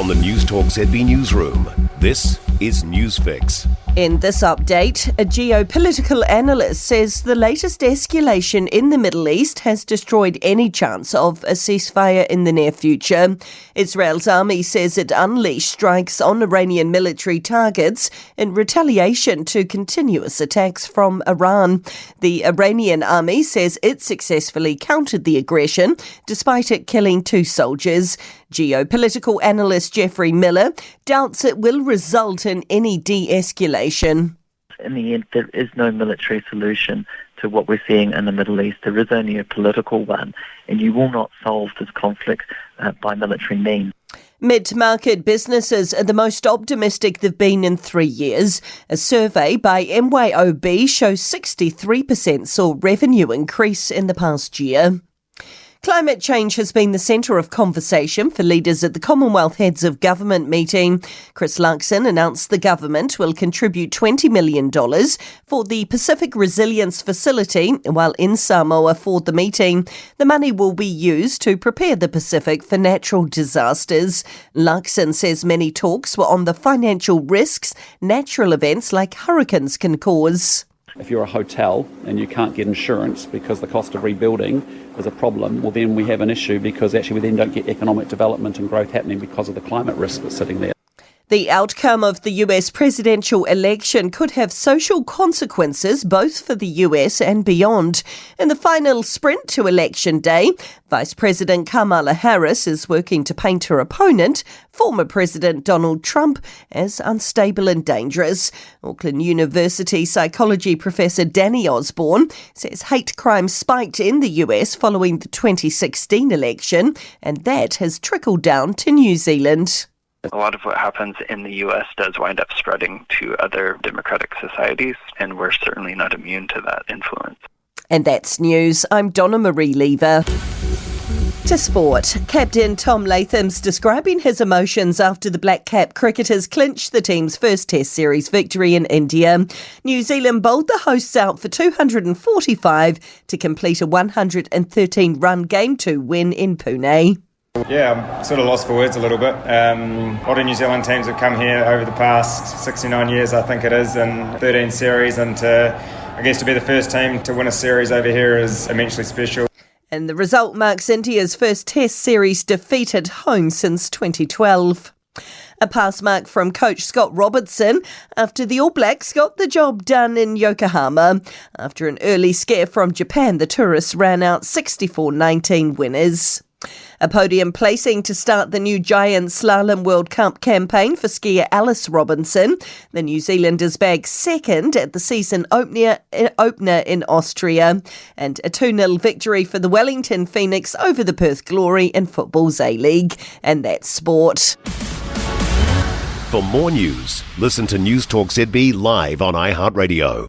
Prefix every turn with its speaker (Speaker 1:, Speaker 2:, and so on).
Speaker 1: From the Newstalk ZB newsroom, this is Newsfix.
Speaker 2: In this update, a geopolitical analyst says the latest escalation in the Middle East has destroyed any chance of a ceasefire in the near future. Israel's army says it unleashed strikes on Iranian military targets in retaliation to continuous attacks from Iran. The Iranian army says it successfully countered the aggression, despite it killing 2 soldiers. Geopolitical analyst Jeffrey Miller doubts it will result in any de-escalation.
Speaker 3: In the end, there is no military solution to what we're seeing in the Middle East. There is only a political one, and you will not solve this conflict by military means.
Speaker 2: Midmarket businesses are the most optimistic they've been in 3 years. A survey by MYOB shows 63% saw revenue increase in the past year. Climate change has been the centre of conversation for leaders at the Commonwealth Heads of Government meeting. Chris Luxon announced the government will contribute $20 million for the Pacific Resilience Facility while in Samoa for the meeting. The money will be used to prepare the Pacific for natural disasters. Luxon says many talks were on the financial risks natural events like hurricanes can cause.
Speaker 4: If you're a hotel and you can't get insurance because the cost of rebuilding is a problem, well then we have an issue because actually we then don't get economic development and growth happening because of the climate risk that's sitting there.
Speaker 2: The outcome of the US presidential election could have social consequences both for the US and beyond. In the final sprint to Election Day, Vice President Kamala Harris is working to paint her opponent, former President Donald Trump, as unstable and dangerous. Auckland University psychology professor Danny Osborne says hate crime spiked in the US following the 2016 election, and that has trickled down to New Zealand.
Speaker 5: A lot of what happens in the U.S. does wind up spreading to other democratic societies, and we're certainly not immune to that influence.
Speaker 2: And that's news. I'm Donna Marie Lever. To sport, Captain Tom Latham's describing his emotions after the Black Cap cricketers clinched the team's first Test series victory in India. New Zealand bowled the hosts out for 245 to complete a 113-run Game 2 win in Pune.
Speaker 6: Yeah, I'm sort of lost for words a little bit. A lot of New Zealand teams have come here over the past 69 years, I think it is, and 13 series, and I guess to be the first team to win a series over here is immensely special.
Speaker 2: And the result marks India's first Test series defeat at home since 2012. A pass mark from coach Scott Robertson after the All Blacks got the job done in Yokohama. After an early scare from Japan, the tourists ran out 64-19 winners. A podium placing to start the new Giant Slalom World Cup campaign for skier Alice Robinson. The New Zealanders bagged second at the season opener in Austria. And a 2-0 victory for the Wellington Phoenix over the Perth Glory in football's A-League. And that's sport.
Speaker 1: For more news, listen to Newstalk ZB live on iHeartRadio.